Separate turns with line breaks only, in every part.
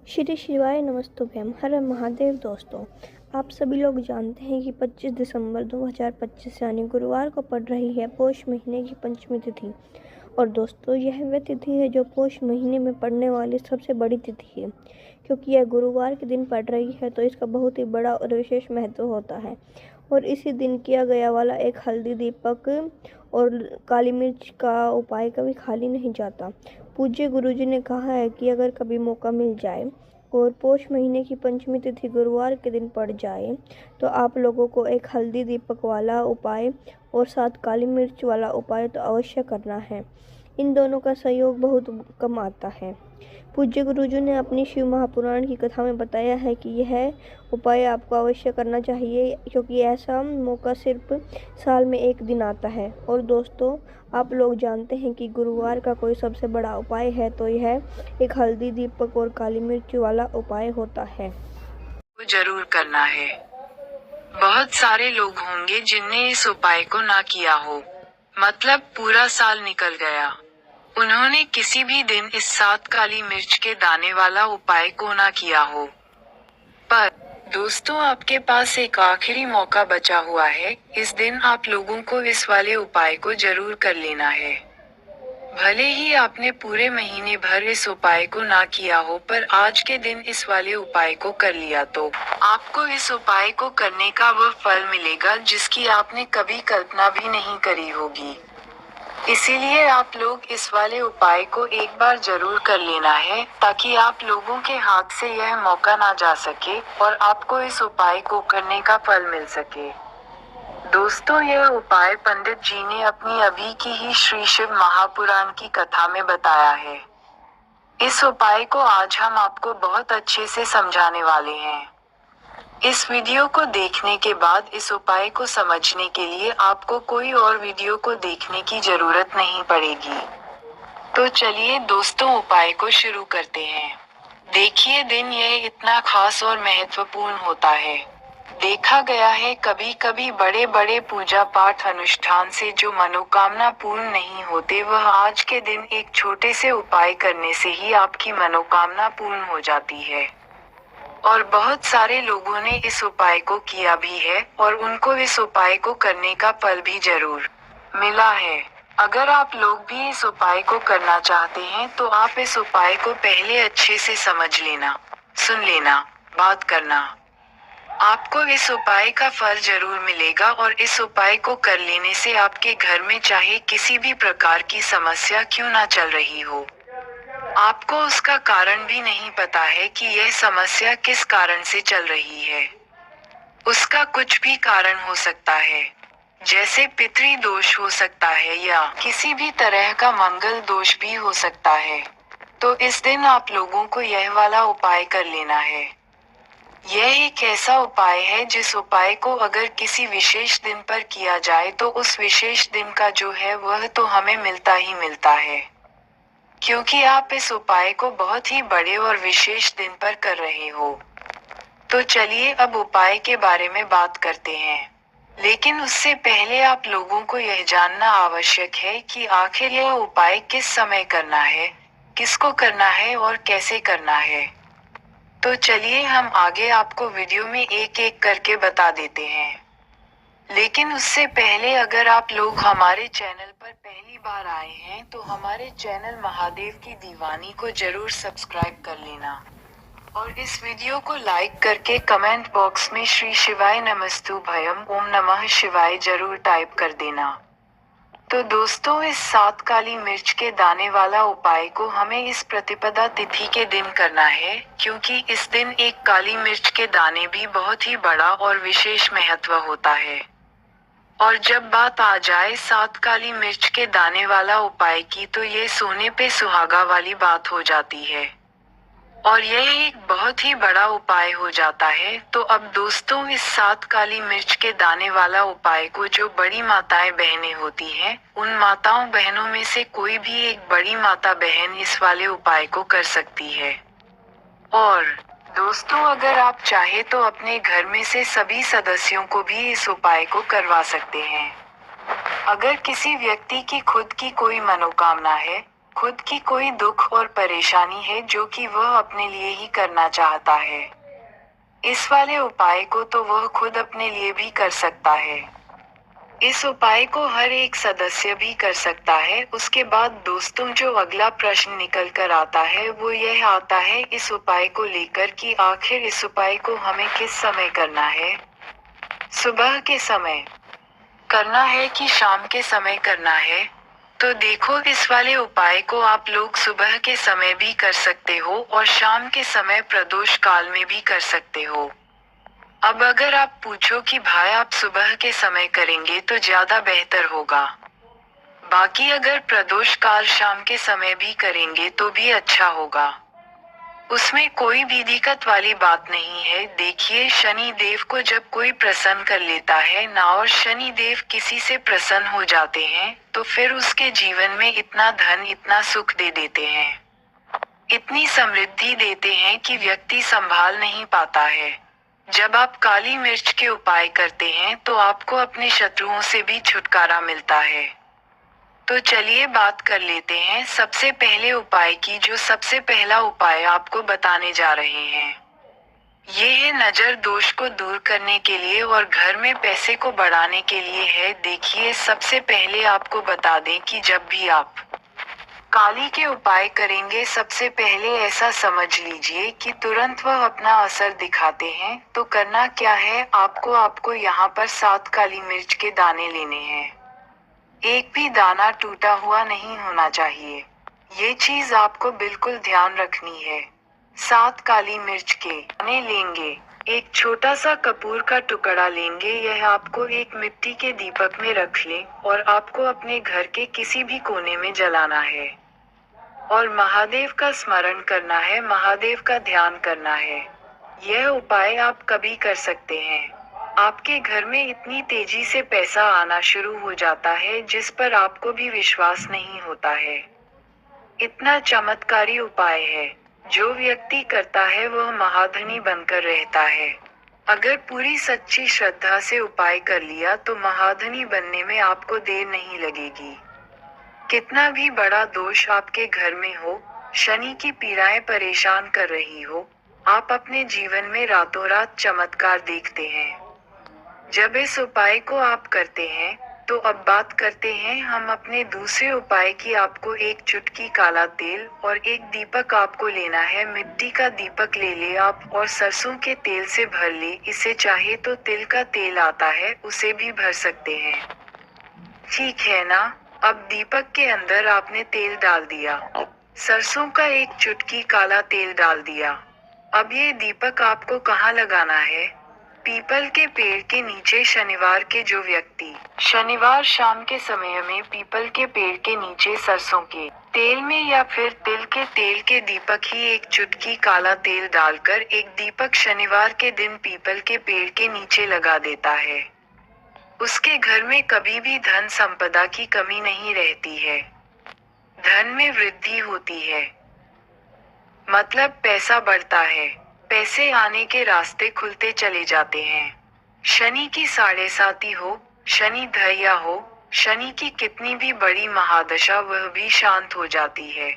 श्री शिवाय नमस्तुभ्यम। हर महादेव। दोस्तों, आप सभी लोग जानते हैं कि 25 दिसंबर 2025 यानी गुरुवार को पड़ रही है पौष महीने की पंचमी तिथि। और दोस्तों, यह वह तिथि है जो पौष महीने में पड़ने वाली सबसे बड़ी तिथि है। क्योंकि यह गुरुवार के दिन पड़ रही है तो इसका बहुत ही बड़ा और विशेष महत्व होता है। और इसी दिन किया गया वाला एक हल्दी दीपक और काली मिर्च का उपाय कभी खाली नहीं जाता। पूज्य गुरुजी ने कहा है कि अगर कभी मौका मिल जाए और पौष महीने की पंचमी तिथि गुरुवार के दिन पड़ जाए तो आप लोगों को एक हल्दी दीपक वाला उपाय और साथ काली मिर्च वाला उपाय तो अवश्य करना है। इन दोनों का सहयोग बहुत कम आता है। पूज्य गुरुजी ने अपनी शिव महापुराण की कथा में बताया है कि यह उपाय आपको अवश्य करना चाहिए, क्योंकि ऐसा मौका सिर्फ साल में एक दिन आता है। और दोस्तों, आप लोग जानते हैं कि गुरुवार का कोई सबसे बड़ा उपाय है तो यह एक हल्दी दीपक और काली मिर्च वाला उपाय होता है।
वो जरूर करना है। बहुत सारे लोग होंगे जिनने इस उपाय को ना किया हो, मतलब पूरा साल निकल गया, उन्होंने किसी भी दिन इस 7 काली मिर्च के दाने वाला उपाय को ना किया हो। पर दोस्तों, आपके पास एक आखिरी मौका बचा हुआ है। इस दिन आप लोगों को इस वाले उपाय को जरूर कर लेना है। भले ही आपने पूरे महीने भर इस उपाय को ना किया हो, पर आज के दिन इस वाले उपाय को कर लिया तो आपको इस उपाय को करने का वह फल मिलेगा जिसकी आपने कभी कल्पना भी नहीं करी होगी। इसीलिए आप लोग इस वाले उपाय को एक बार जरूर कर लेना है, ताकि आप लोगों के हाथ से यह मौका ना जा सके और आपको इस उपाय को करने का फल मिल सके। दोस्तों, यह उपाय पंडित जी ने अपनी अभी की ही श्री शिव महापुराण की कथा में बताया है। इस उपाय को आज हम आपको बहुत अच्छे से समझाने वाले हैं। इस वीडियो को देखने के बाद इस उपाय को समझने के लिए आपको कोई और वीडियो को देखने की जरूरत नहीं पड़ेगी। तो चलिए दोस्तों, उपाय को शुरू करते हैं। देखिए, दिन यह इतना खास और महत्वपूर्ण होता है। देखा गया है कभी कभी बड़े बड़े पूजा पाठ अनुष्ठान से जो मनोकामना पूर्ण नहीं होते, वह आज के दिन एक छोटे से उपाय करने से ही आपकी मनोकामना पूर्ण हो जाती है। और बहुत सारे लोगों ने इस उपाय को किया भी है और उनको इस उपाय को करने का फल भी जरूर मिला है। अगर आप लोग भी इस उपाय को करना चाहते हैं तो आप इस उपाय को पहले अच्छे से समझ लेना, सुन लेना, बात करना। आपको इस उपाय का फल जरूर मिलेगा और इस उपाय को कर लेने से आपके घर में चाहे किसी भी प्रकार की समस्या क्यों ना चल रही हो, आपको उसका कारण भी नहीं पता है कि यह समस्या किस कारण से चल रही है। उसका कुछ भी कारण हो सकता है, जैसे पितृ दोष हो सकता है या किसी भी तरह का मंगल दोष भी हो सकता है। तो इस दिन आप लोगों को यह वाला उपाय कर लेना है। यह एक ऐसा उपाय है जिस उपाय को अगर किसी विशेष दिन पर किया जाए तो उस विशेष दिन का जो है वह तो हमें मिलता ही मिलता है, क्योंकि आप इस उपाय को बहुत ही बड़े और विशेष दिन पर कर रहे हो। तो चलिए अब उपाय के बारे में बात करते हैं। लेकिन उससे पहले आप लोगों को यह जानना आवश्यक है कि आखिर यह उपाय किस समय करना है, किसको करना है और कैसे करना है। तो चलिए हम आगे आपको वीडियो में एक एक करके बता देते हैं। लेकिन उससे पहले अगर आप लोग हमारे चैनल पर पहली बार आए हैं तो हमारे चैनल महादेव की दीवानी को जरूर सब्सक्राइब कर लेना और इस वीडियो को लाइक करके कमेंट बॉक्स में श्री शिवाय नमस्तुभ्यम ओम नमः शिवाय जरूर टाइप कर देना। तो दोस्तों, इस 7 काली मिर्च के दाने वाला उपाय को हमें इस प्रतिपदा तिथि के दिन करना है, क्योंकि इस दिन एक काली मिर्च के दाने भी बहुत ही बड़ा और विशेष महत्व होता है। और जब बात आ जाए 7 काली मिर्च के दाने वाला उपाय की तो ये सोने पे सुहागा वाली बात हो जाती है और यह एक बहुत ही बड़ा उपाय हो जाता है। तो अब दोस्तों, इस 7 काली मिर्च के दाने वाला उपाय को जो बड़ी माताएं बहनें होती हैं, उन माताओं बहनों में से कोई भी एक बड़ी माता बहन इस वाले उपाय को कर सकती है। और दोस्तों, अगर आप चाहे तो अपने घर में से सभी सदस्यों को भी इस उपाय को करवा सकते हैं। अगर किसी व्यक्ति की खुद की कोई मनोकामना है, खुद की कोई दुख और परेशानी है जो कि वह अपने लिए ही करना चाहता है। इस वाले उपाय को तो वह खुद अपने लिए भी कर सकता है। इस उपाय को हर एक सदस्य भी कर सकता है। उसके बाद दोस्तों, जो अगला प्रश्न निकल कर आता है वो यह आता है इस उपाय को लेकर कि आखिर इस उपाय को हमें किस समय करना है। सुबह के समय करना है कि शाम के समय करना है? तो देखो, इस वाले उपाय को आप लोग सुबह के समय भी कर सकते हो और शाम के समय प्रदोष काल में भी कर सकते हो। अब अगर आप पूछो कि भाई आप सुबह के समय करेंगे तो ज्यादा बेहतर होगा। बाकी अगर प्रदोष काल शाम के समय भी करेंगे तो भी अच्छा होगा। उसमें कोई भी दिक्कत वाली बात नहीं है। देखिए, शनि देव को जब कोई प्रसन्न कर लेता है ना, और शनि देव किसी से प्रसन्न हो जाते हैं, तो फिर उसके जीवन में इतना धन, इतना सुख दे देते हैं, इतनी समृद्धि देते हैं कि व्यक्ति संभाल नहीं पाता है। जब आप काली मिर्च के उपाय करते हैं तो आपको अपने शत्रुओं से भी छुटकारा मिलता है। तो चलिए बात कर लेते हैं सबसे पहले उपाय की। जो सबसे पहला उपाय आपको बताने जा रहे हैं, ये है नजर दोष को दूर करने के लिए और घर में पैसे को बढ़ाने के लिए है। देखिए, सबसे पहले आपको बता दें कि जब भी आप काली के उपाय करेंगे, सबसे पहले ऐसा समझ लीजिए कि तुरंत वह अपना असर दिखाते हैं। तो करना क्या है, आपको यहाँ पर 7 काली मिर्च के दाने लेने हैं। एक भी दाना टूटा हुआ नहीं होना चाहिए। ये चीज आपको बिल्कुल ध्यान रखनी है। 7 काली मिर्च के दाने लेंगे। एक छोटा सा कपूर का टुकड़ा लेंगे। यह आपको एक मिट्टी के दीपक में रख लें और आपको अपने घर के किसी भी कोने में जलाना है। और महादेव का स्मरण करना है, महादेव का ध्यान करना है। यह उपाय आप कभी कर सकते हैं। आपके घर में इतनी तेजी से पैसा आना शुरू हो जाता है जिस पर आपको भी विश्वास नहीं होता है। इतना चमत्कारी उपाय है। जो व्यक्ति करता है वह महाधनी बनकर रहता है। अगर पूरी सच्ची श्रद्धा से उपाय कर लिया तो महाधनी बनने में आपको देर नहीं लगेगी। कितना भी बड़ा दोष आपके घर में हो, शनि की पीड़ाएं परेशान कर रही हो, आप अपने जीवन में रातों रात चमत्कार देखते हैं जब इस उपाय को आप करते हैं। तो अब बात करते हैं हम अपने दूसरे उपाय की। आपको एक चुटकी काला तेल और एक दीपक आपको लेना है। मिट्टी का दीपक ले आप और सरसों के तेल से भर ले। इसे चाहे तो तिल का तेल आता है, उसे भी भर सकते हैं। ठीक है ना? अब दीपक के अंदर आपने तेल डाल दिया, सरसों का एक चुटकी काला तेल डाल दिया। अब ये दीपक आपको कहाँ लगाना है? पीपल के पेड़ के नीचे। शनिवार के जो व्यक्ति शनिवार शाम के समय में पीपल के पेड़ के नीचे सरसों के तेल में या फिर तिल के तेल के दीपक ही एक चुटकी काला तेल डालकर एक दीपक शनिवार के दिन पीपल के पेड़ के नीचे लगा देता है, उसके घर में कभी भी धन संपदा की कमी नहीं रहती है। धन में वृद्धि होती है, मतलब पैसा बढ़ता है। पैसे आने के रास्ते खुलते चले जाते हैं। शनि की 7.5 हो, शनि धैर्य हो, शनि की कितनी भी बड़ी महादशा वह भी शांत हो जाती है।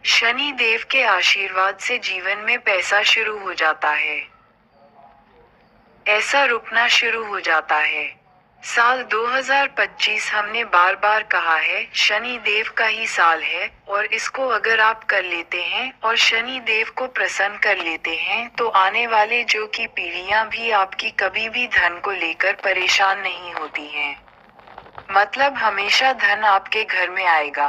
शनि देव के आशीर्वाद से जीवन में पैसा शुरू हो जाता है, ऐसा रुकना शुरू हो जाता है। साल 2025 हमने बार बार कहा है, शनि देव का ही साल है और इसको अगर आप कर लेते हैं और शनि देव को प्रसन्न कर लेते हैं तो आने वाले जो की पीढ़ियां भी आपकी कभी भी धन को लेकर परेशान नहीं होती हैं। मतलब हमेशा धन आपके घर में आएगा।